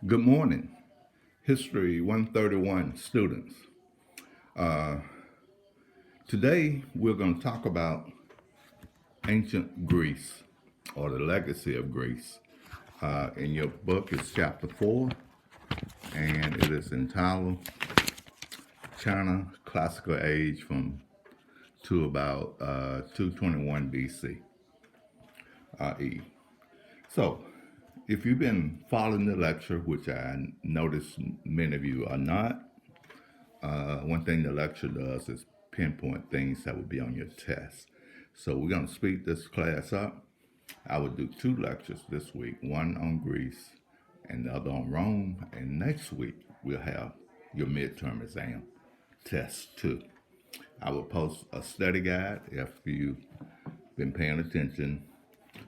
Good morning, History 131 students. Uh, Today we're going to talk about ancient Greece or the legacy of Greece. In your book is chapter 4, and it is entitled China Classical Age from to about 221 BC E. So, if you've been following the lecture, which I notice many of you are not, one thing the lecture does is pinpoint things that will be on your test. So we're going to speed this class up. I will do two lectures this week, one on Greece and the other on Rome. And next week, we'll have your midterm exam, test two. I will post a study guide if you've been paying attention.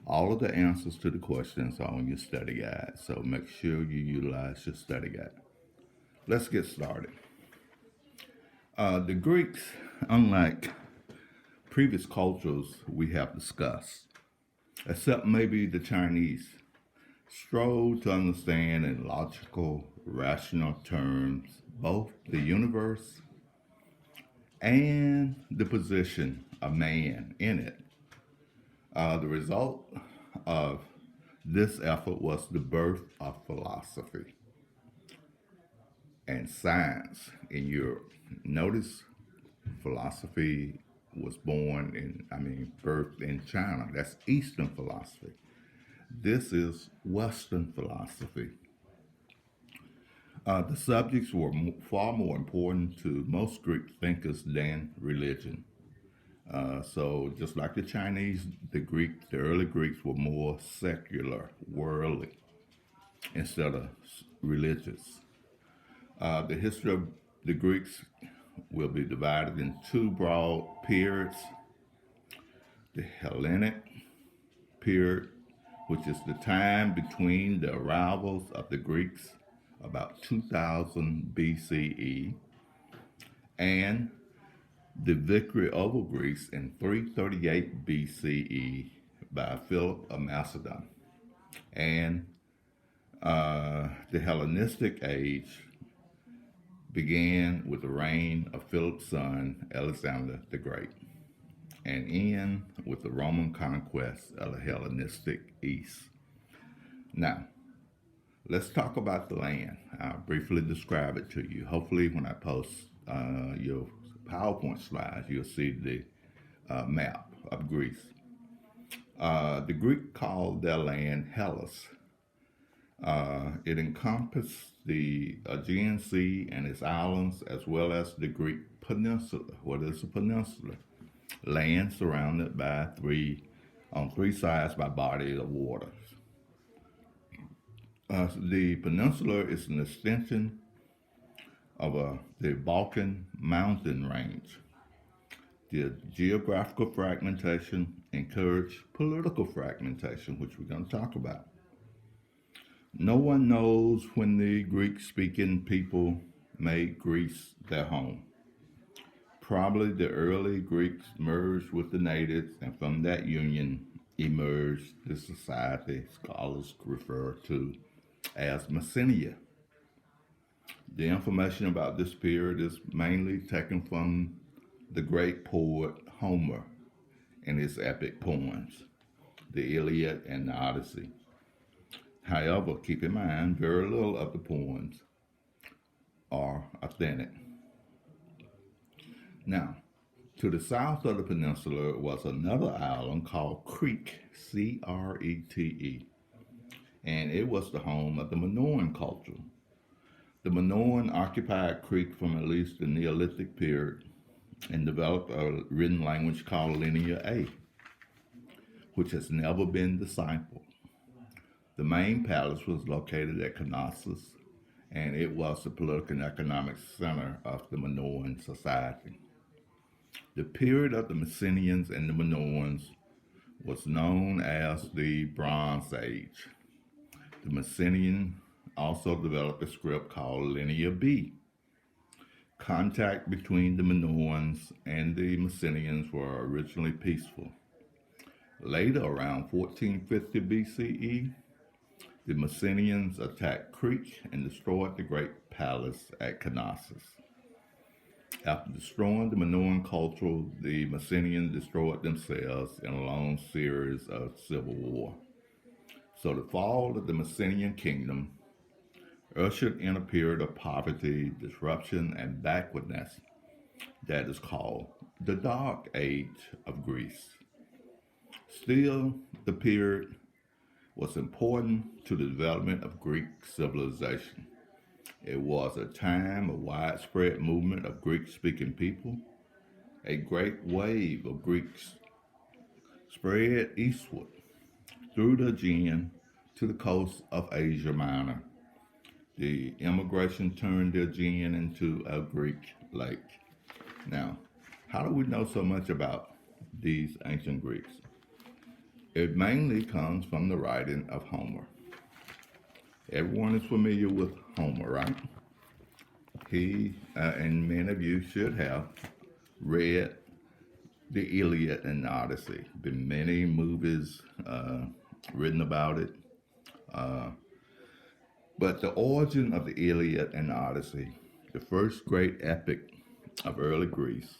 All of the answers to the questions are on your study guide, so make sure you utilize your study guide. Let's get started. The Greeks, unlike previous cultures we have discussed, except maybe the Chinese, strove to understand in logical, rational terms both the universe and the position of man in it. The result of this effort was the birth of philosophy and science in Europe. Notice philosophy was birthed in China. That's Eastern philosophy. This is Western philosophy. The subjects were far more important to most Greek thinkers than religion. So just like the Chinese, the early Greeks were more secular, worldly, instead of religious. The history of the Greeks will be divided in two broad periods. The Hellenic period, which is the time between the arrivals of the Greeks about 2000 BCE and the victory over Greece in 338 BCE by Philip of Macedon. And the Hellenistic age began with the reign of Philip's son, Alexander the Great, and end with the Roman conquest of the Hellenistic East. Now, let's talk about the land. I'll briefly describe it to you. Hopefully, when I post your PowerPoint slides, you'll see the map of Greece. The Greek called their land Hellas. It encompassed the Aegean Sea and its islands, as well as the Greek peninsula. What is a peninsula? Land surrounded by on three sides by bodies of waters. The peninsula is an extension of the Balkan mountain range. The geographical fragmentation encouraged political fragmentation, which we're going to talk about. No one knows when the Greek-speaking people made Greece their home. Probably the early Greeks merged with the natives, and from that union emerged the society scholars refer to as Messenia. The information about this period is mainly taken from the great poet Homer and his epic poems, the Iliad and the Odyssey. However, keep in mind, very little of the poems are authentic. Now, to the south of the peninsula was another island called Crete, Crete, and it was the home of the Minoan culture. The Minoan occupied Crete from at least the Neolithic period and developed a written language called Linear A, which has never been deciphered. The main palace was located at Knossos, and it was the political and economic center of the Minoan society. The period of the Messenians and the Minoans was known as the Bronze Age. The Messenians also developed a script called Linear B. Contact between the Minoans and the Messenians were originally peaceful. Later, around 1450 BCE, the Messenians attacked Crete and destroyed the great palace at Knossos. After destroying the Minoan culture, the Messenians destroyed themselves in a long series of civil war. So the fall of the Messenian kingdom ushered in a period of poverty, disruption, and backwardness that is called the Dark Age of Greece. Still, the period was important to the development of Greek civilization. It was a time of widespread movement of Greek-speaking people. A great wave of Greeks spread eastward through the Aegean to the coast of Asia Minor. The immigration turned the Aegean into a Greek lake. Now, how do we know so much about these ancient Greeks? It mainly comes from the writing of Homer. Everyone is familiar with Homer, right? He, and many of you should have read the Iliad and the Odyssey. Been many movies written about it. But the origin of the Iliad and the Odyssey, the first great epic of early Greece,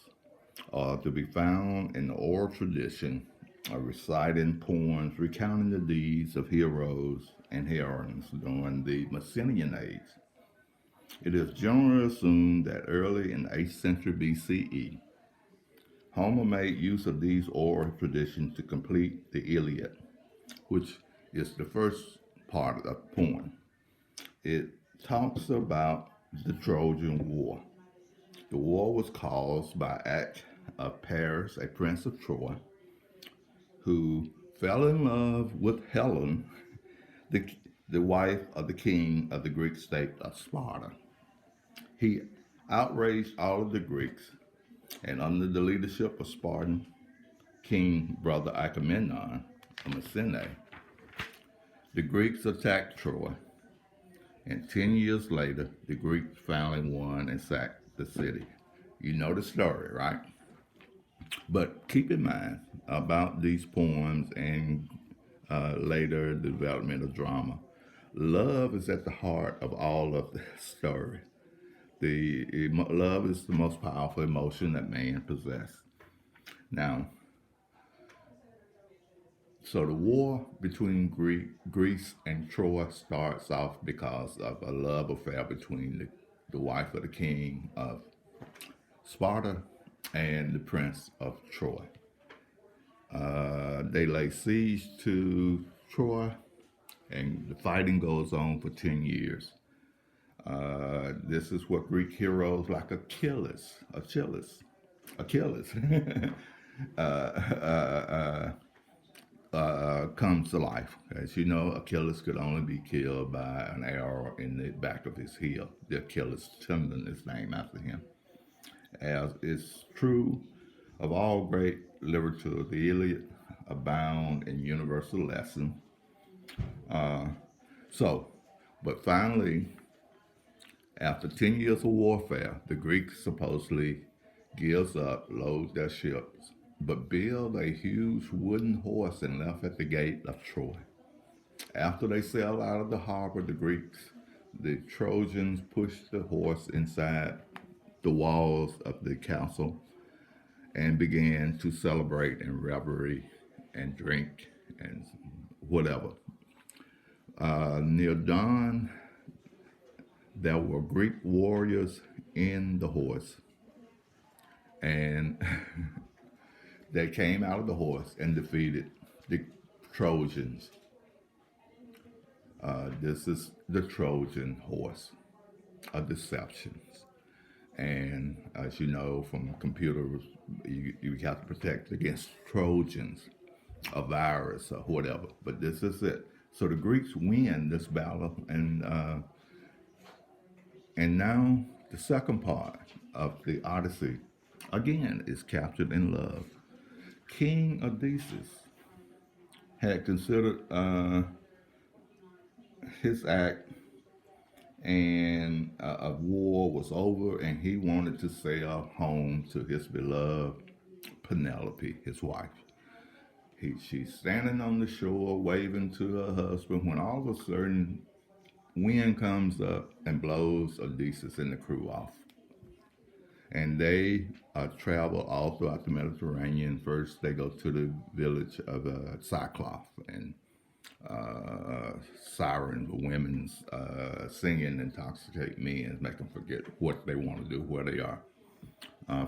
are to be found in the oral tradition of reciting poems recounting the deeds of heroes and heroines during the Messenian age. It is generally assumed that early in the 8th century BCE, Homer made use of these oral traditions to complete the Iliad, which is the first part of the poem. It talks about the Trojan War. The war was caused by act of Paris, a prince of Troy, who fell in love with Helen, the wife of the king of the Greek state of Sparta. He outraged all of the Greeks, and under the leadership of Spartan king brother Agamemnon of Mycenae, the Greeks attacked Troy, and 10 years later, the Greeks finally won and sacked the city. You know the story, right? But keep in mind about these poems and later the development of drama. Love is at the heart of all of the story. Love is the most powerful emotion that man possesses. Now, so the war between Greece and Troy starts off because of a love affair between the wife of the king of Sparta and the prince of Troy. They lay siege to Troy, and the fighting goes on for 10 years. This is what Greek heroes like Achilles comes to life. As you know, Achilles could only be killed by an arrow in the back of his heel. The Achilles tendon is named after him. As is true of all great literature, the Iliad abound in universal lesson. But finally, after 10 years of warfare, the Greeks supposedly gives up, load their ships, but build a huge wooden horse and left at the gate of Troy. After they sail out of the harbor, the Trojans pushed the horse inside the walls of the castle and began to celebrate and revelry and drink and whatever. Near dawn, there were Greek warriors in the horse, and they came out of the horse and defeated the Trojans. This is the Trojan horse of deceptions. And as you know from computers, you have to protect against Trojans, a virus or whatever. But this is it. So the Greeks win this battle, and now the second part of the Odyssey, again, is captured in love. King Odysseus had considered his act and of war was over, and he wanted to sail home to his beloved Penelope, his wife. She's standing on the shore waving to her husband when all of a sudden wind comes up and blows Odysseus and the crew off. And they travel all throughout the Mediterranean. First, they go to the village of Cyclops, and siren, the women's singing intoxicate men, make them forget what they want to do, where they are.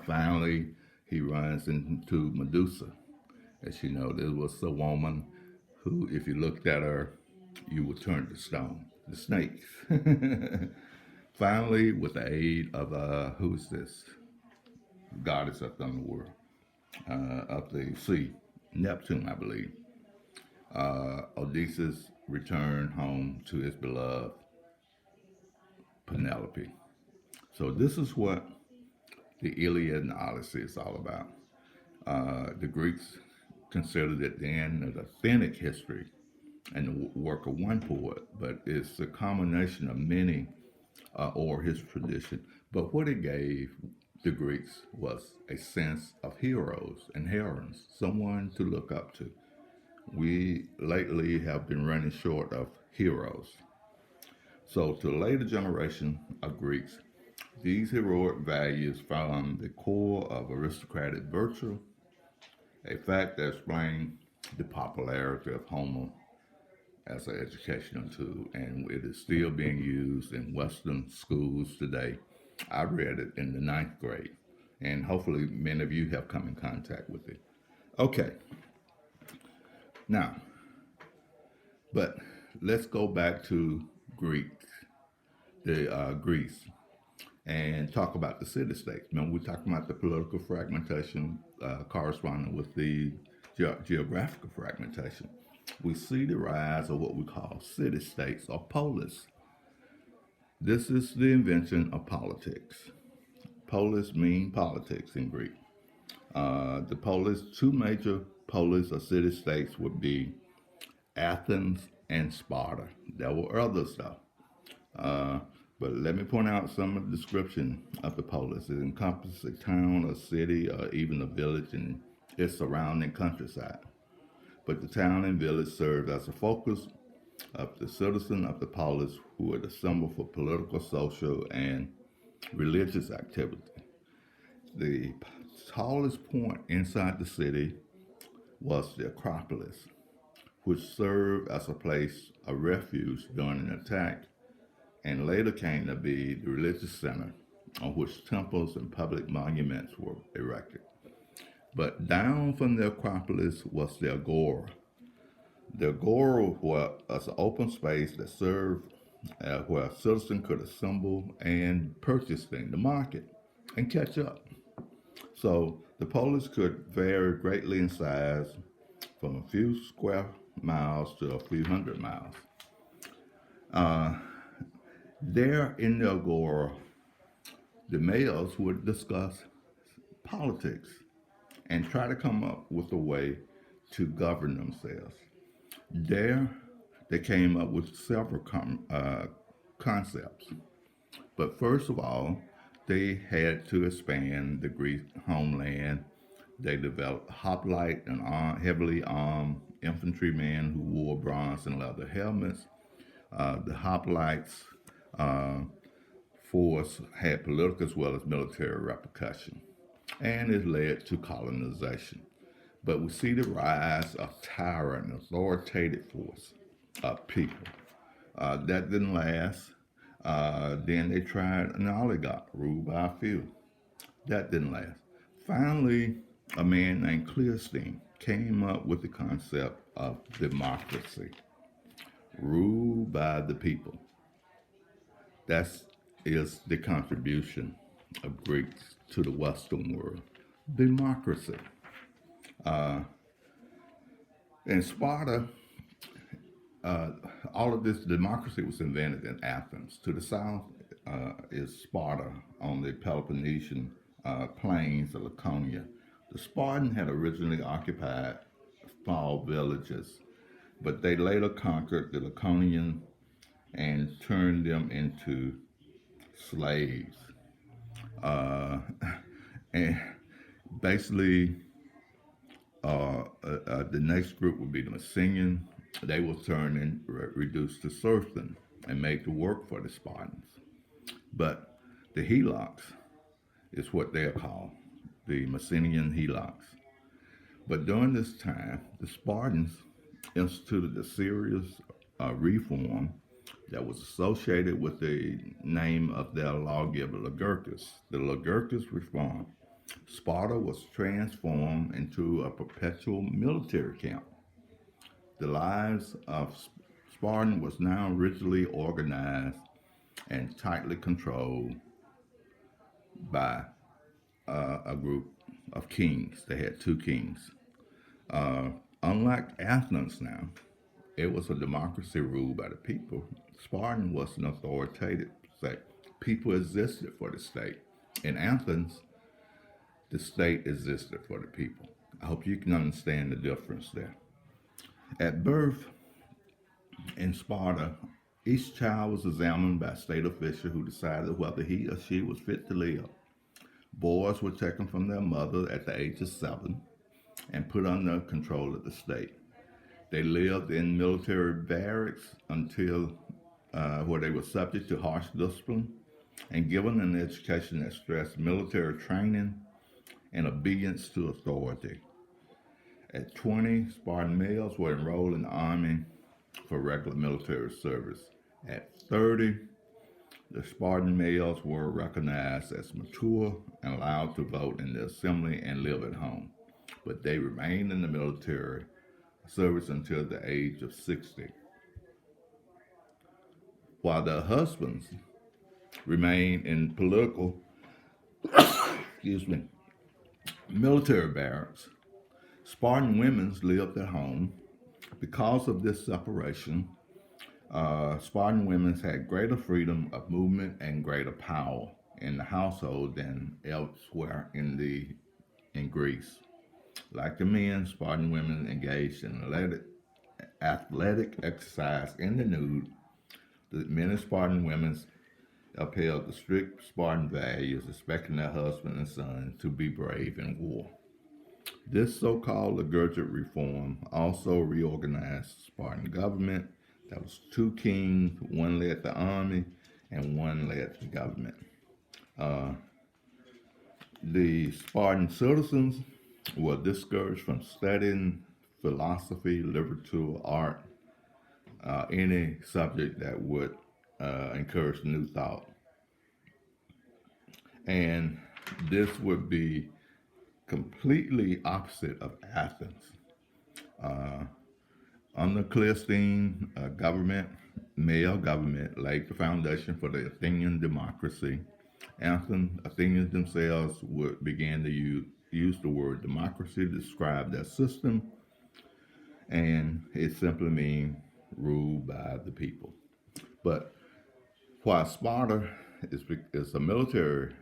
Finally, he runs into Medusa. As you know, there was a woman who, if you looked at her, you would turn to stone. The snakes. Finally, with the aid of who's this? Goddess of the underworld, of the sea, Neptune, I believe. Odysseus returned home to his beloved Penelope. So this is what the Iliad and the Odyssey is all about. The Greeks considered it then an authentic history and the work of one poet, but it's a combination of many or his tradition. But what it gave the Greeks was a sense of heroes and heroines, someone to look up to. We lately have been running short of heroes. So to the later generation of Greeks, these heroic values found the core of aristocratic virtue, a fact that explains the popularity of Homer as an educational tool, and it is still being used in Western schools today. I read it in the ninth grade, and hopefully many of you have come in contact with it. Okay, now, but let's go back to Greece, Greece, and talk about the city-states. Remember, we're talking about the political fragmentation corresponding with the geographical fragmentation. We see the rise of what we call city-states or polis. This is the invention of politics. Polis mean politics in Greek. The polis, two major polis or city-states would be Athens and Sparta. There were others though. But let me point out some of the description of the polis. It encompasses a town, a city, or even a village and its surrounding countryside. But the town and village served as a focus of the citizen of the polis who would assemble for political, social, and religious activity. The tallest point inside the city was the Acropolis, which served as a place of refuge during an attack and later came to be the religious center on which temples and public monuments were erected. But down from the Acropolis was the Agora. The Agora was an open space that served where a citizen could assemble and purchase things, the market, and catch up. So the polis could vary greatly in size from a few square miles to a few hundred miles. There in the Agora, the males would discuss politics and try to come up with a way to govern themselves. There, they came up with several concepts. But first of all, they had to expand the Greek homeland. They developed hoplite and heavily armed infantrymen who wore bronze and leather helmets. The hoplites force had political as well as military repercussion, and it led to colonization. But we see the rise of tyrant, authoritative force of people. That didn't last. Then they tried an oligarch ruled by a few. That didn't last. Finally, a man named Clearstein came up with the concept of democracy, ruled by the people. That is the contribution of Greeks to the Western world. Democracy. In Sparta, all of this democracy was invented in Athens. To the south is Sparta on the Peloponnesian plains of Laconia. The Spartans had originally occupied small villages, but they later conquered the Laconians and turned them into slaves. And basically, The next group would be the Messenian. They were turned and reduced to serfdom and made to work for the Spartans. But the Helots is what they are called, the Messenian Helots. But during this time, the Spartans instituted a serious reform that was associated with the name of their lawgiver, Lycurgus. The Lycurgus reform. Sparta was transformed into a perpetual military camp. The lives of Spartan was now rigidly organized and tightly controlled by a group of kings. They had two kings. Unlike Athens now, it was a democracy ruled by the people. Spartan was an authoritative state. People existed for the state. In Athens, the state existed for the people. I hope you can understand the difference there. At birth in Sparta, each child was examined by a state official who decided whether he or she was fit to live. Boys were taken from their mother at the age of 7 and put under control of the state. They lived in military barracks until where they were subject to harsh discipline and given an education that stressed military training and obedience to authority. At 20, Spartan males were enrolled in the army for regular military service. At 30, the Spartan males were recognized as mature and allowed to vote in the assembly and live at home, but they remained in the military service until the age of 60. While their husbands remained in political, military barracks, Spartan women lived at home. Because of this separation, Spartan women had greater freedom of movement and greater power in the household than elsewhere in Greece. Like the men, Spartan women engaged in athletic exercise in the nude. The men of Spartan women upheld the strict Spartan values, expecting their husband and son to be brave in war. This so-called Lycurgic reform also reorganized the Spartan government. That was two kings, one led the army and one led the government. The Spartan citizens were discouraged from studying philosophy, literature, art, any subject that would encourage new thought. And this would be completely opposite of Athens. Under Cleisthenes, male government laid the foundation for the Athenian democracy. Athenians themselves would begin to use the word democracy to describe their system, and it simply means ruled by the people. But while Sparta is a military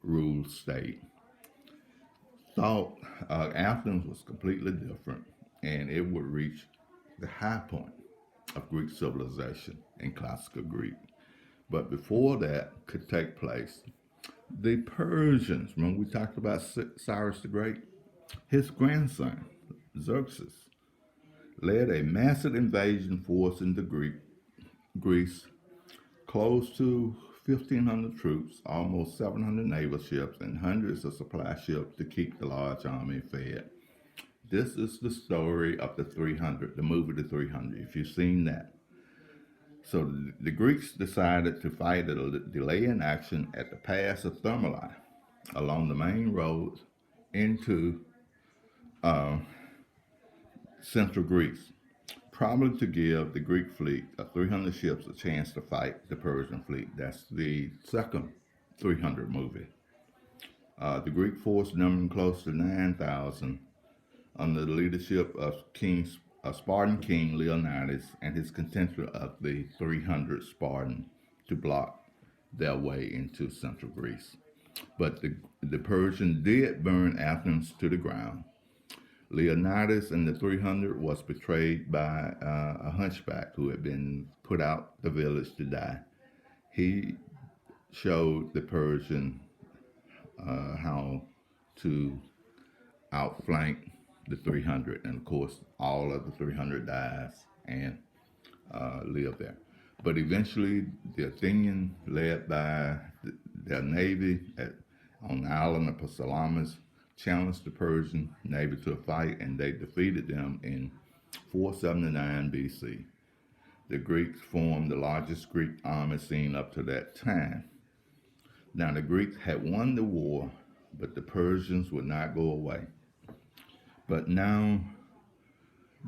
ruled state, thought Athens was completely different, and it would reach the high point of Greek civilization in classical Greek. But before that could take place, the Persians, remember we talked about Cyrus the Great? His grandson, Xerxes, led a massive invasion force into Greece, close to 1,500 troops, almost 700 naval ships, and hundreds of supply ships to keep the large army fed. This is the story of the 300, the movie The 300, if you've seen that. So the Greeks decided to fight a delay in action at the pass of Thermopylae along the main roads into central Greece, probably to give the Greek fleet of 300 ships a chance to fight the Persian fleet. That's the second 300 movie. The Greek force numbering close to 9,000 under the leadership of Spartan king Leonidas and his contingent of the 300 Spartan to block their way into central Greece. But the Persians did burn Athens to the ground. Leonidas and the 300 was betrayed by a hunchback who had been put out the village to die. He showed the Persian how to outflank the 300. And of course, all of the 300 dies and live there. But eventually, the Athenian, led by their navy on the island of Salamis, challenged the Persian navy to a fight, and they defeated them in 479 BC. The Greeks formed the largest Greek army seen up to that time. Now, the Greeks had won the war, but the Persians would not go away. But now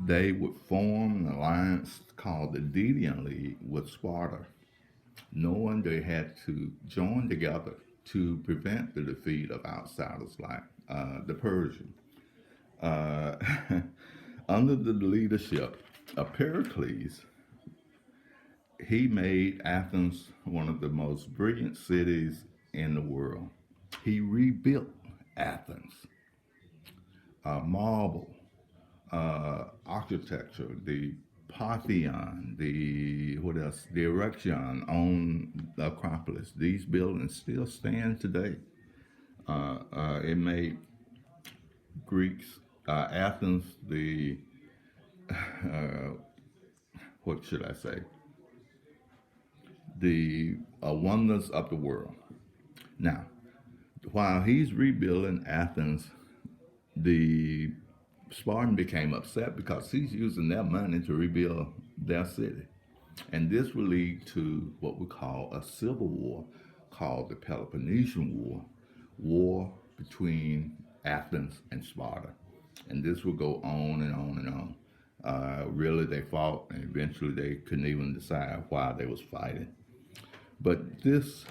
they would form an alliance called the Delian League with Sparta, knowing they had to join together to prevent the defeat of outsiders like the Persian. Uh, Under the leadership of Pericles, he made Athens one of the most brilliant cities in the world. He rebuilt Athens, marble, architecture, the Parthenon, the what else? The Erection on the Acropolis. These buildings still stand today. It made Greeks, Athens, the what should I say? The wonders of the world. Now, while he's rebuilding Athens, the Spartan became upset because he's using their money to rebuild their city. And this will lead to what we call a civil war called the Peloponnesian War, war between Athens and Sparta. And this will go on and on and on. Really, they fought, and eventually they couldn't even decide why they was fighting. But this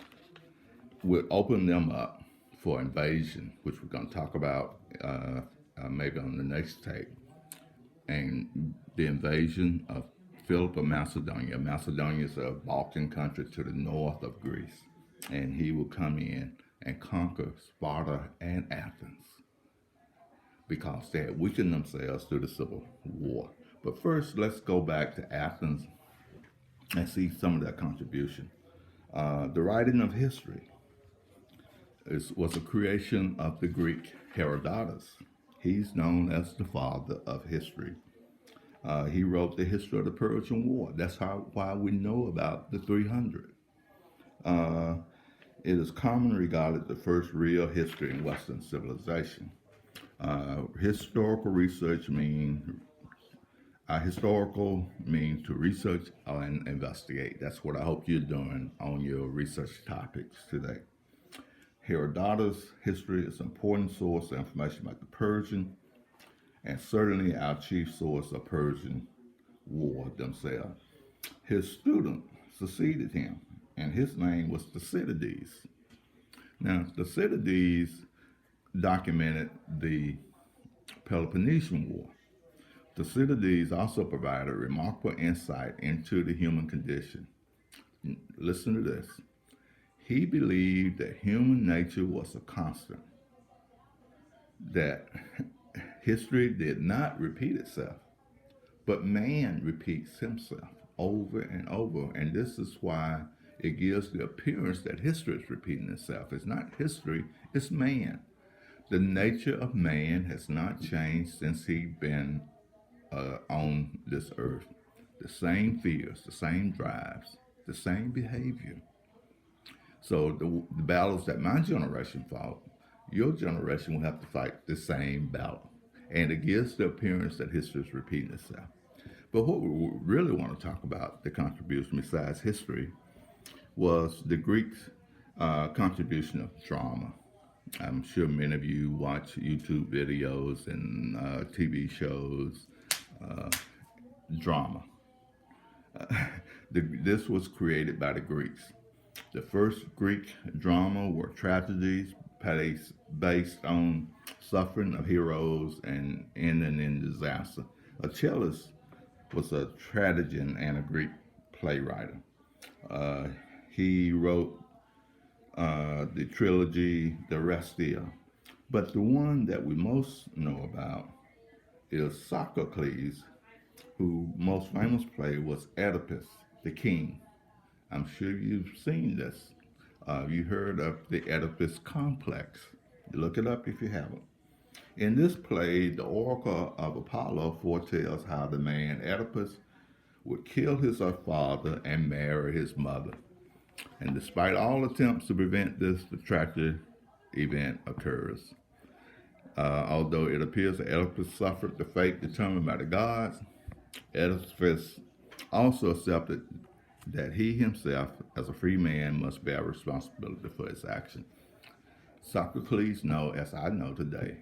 would open them up for invasion, which we're going to talk about maybe on the next tape, and the invasion of Philip of Macedonia. Macedonia is a Balkan country to the north of Greece, and he will come in and conquer Sparta and Athens because they had weakened themselves through the civil war. But first, let's go back to Athens and see some of their contribution. The writing of history was a creation of the Greek Herodotus. He's known as the father of history. He wrote the history of the Persian War. That's why we know about the 300. It is commonly regarded the first real history in Western civilization. Historical means to research and investigate. That's what I hope you're doing on your research topics today. Herodotus' history is an important source of information about the Persian, and certainly our chief source of Persian war themselves. His student succeeded him, and his name was Thucydides. Now, Thucydides documented the Peloponnesian War. Thucydides also provided remarkable insight into the human condition. Listen to this. He believed that human nature was a constant, that history did not repeat itself, but man repeats himself over and over. And this is why it gives the appearance that history is repeating itself. It's not history, it's man. The nature of man has not changed since he's been on this earth. The same fears, the same drives, the same behavior. So the battles that my generation fought, your generation will have to fight the same battle. And it gives the appearance that history is repeating itself. But what we really want to talk about, the contribution besides history, was the Greeks' contribution of drama. I'm sure many of you watch YouTube videos and TV shows, drama. This was created by the Greeks. The first Greek drama were tragedies based on suffering of heroes and ending in disaster. Achilles was a tragedian and a Greek playwright. He wrote the trilogy, the Restia. But the one that we most know about is Sophocles, whose most famous play was Oedipus, the King. I'm sure you've seen this. You heard of the Oedipus complex. Look it up if you haven't. In this play, the oracle of Apollo foretells how the man Oedipus would kill his father and marry his mother. And despite all attempts to prevent this, the tragic event occurs. Although it appears that Oedipus suffered the fate determined by the gods, Oedipus also accepted that he himself, as a free man, must bear responsibility for his action. Sophocles know, as I know today,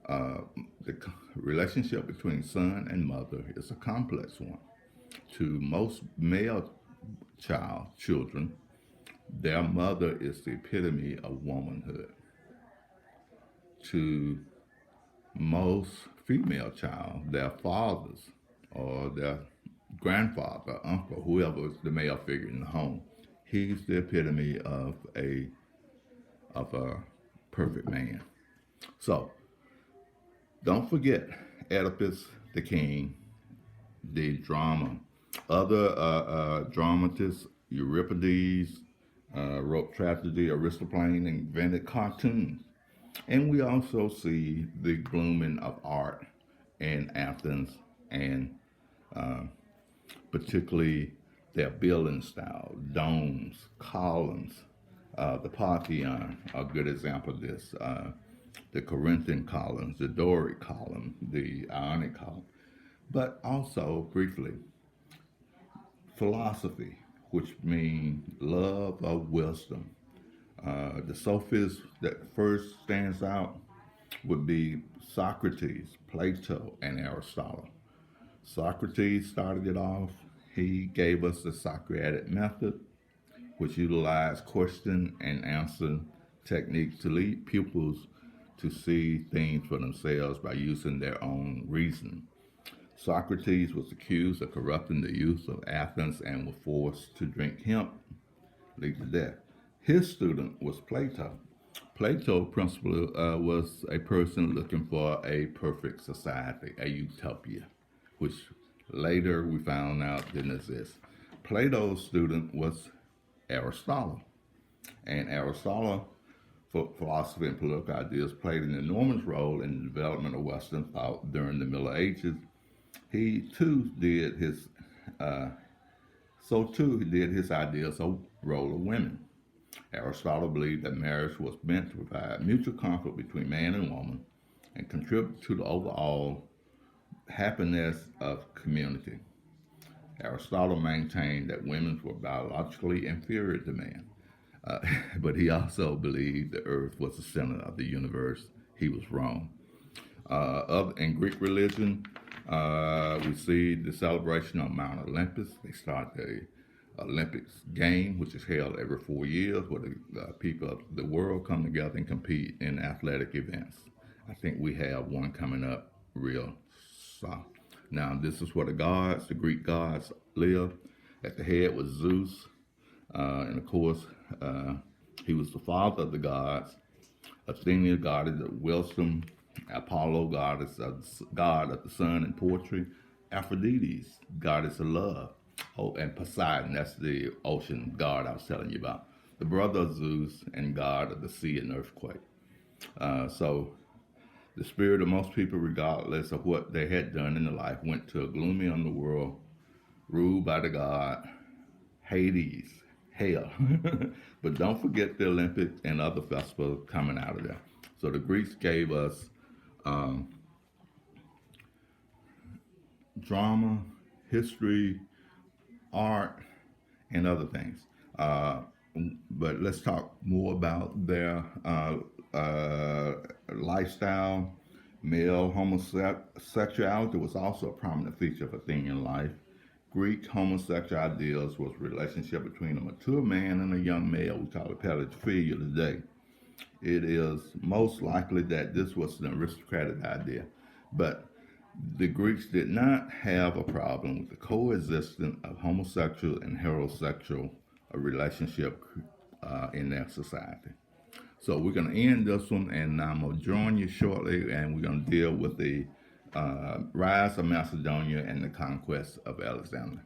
the relationship between son and mother is a complex one. To most male children, their mother is the epitome of womanhood. To most female child, their fathers or their grandfather, uncle, whoever is the male figure in the home, he's the epitome of a perfect man. So don't forget Oedipus the king, the drama. Other dramatists, Euripides, wrote tragedy, Aristophanes invented cartoons. And we also see the blooming of art in Athens and particularly their building style, domes, columns. The Parthenon, a good example of this. The Corinthian columns, the Doric column, the Ionic column. But also, briefly, philosophy, which means love of wisdom. The sophist that first stands out would be Socrates, Plato, and Aristotle. Socrates started it off. He gave us the Socratic method, which utilized question and answer techniques to lead pupils to see things for themselves by using their own reason. Socrates was accused of corrupting the youth of Athens and was forced to drink hemp, lead to death. His student was Plato. Plato principally was a person looking for a perfect society, a utopia, which later we found out didn't exist. Plato's student was Aristotle. And Aristotle, for philosophy and political ideas, played an enormous role in the development of Western thought during the Middle Ages. He too did his ideas of role of women. Aristotle believed that marriage was meant to provide mutual comfort between man and woman and contribute to the overall happiness of community. Aristotle maintained that women were biologically inferior to man, but he also believed the earth was the center of the universe. He was wrong. In Greek religion, we see the celebration on Mount Olympus. They start the Olympics game, which is held every 4 years, where the people of the world come together and compete in athletic events. I think we have one coming up real soon. Now, this is where the Greek gods, live. At the head was Zeus, and of course, he was the father of the gods. Athena, goddess of wisdom. Apollo, god of the sun and poetry. Aphrodite, goddess of love. Oh, and Poseidon, that's the ocean god I was telling you about. The brother of Zeus and god of the sea and earthquake. So the spirit of most people, regardless of what they had done in their life, went to a gloomy underworld ruled by the god Hades, hell. But don't forget the Olympics and other festivals coming out of there. So the Greeks gave us drama, history, art, and other things. But let's talk more about their lifestyle. Male homosexuality was also a prominent feature of Athenian life. Greek homosexual ideals was a relationship between a mature man and a young male. We call it pedophilia today. It is most likely that this was an aristocratic idea, but the Greeks did not have a problem with the coexistence of homosexual and heterosexual relationship in their society. So we're going to end this one, and I'm going to join you shortly, and we're going to deal with the rise of Macedonia and the conquest of Alexander.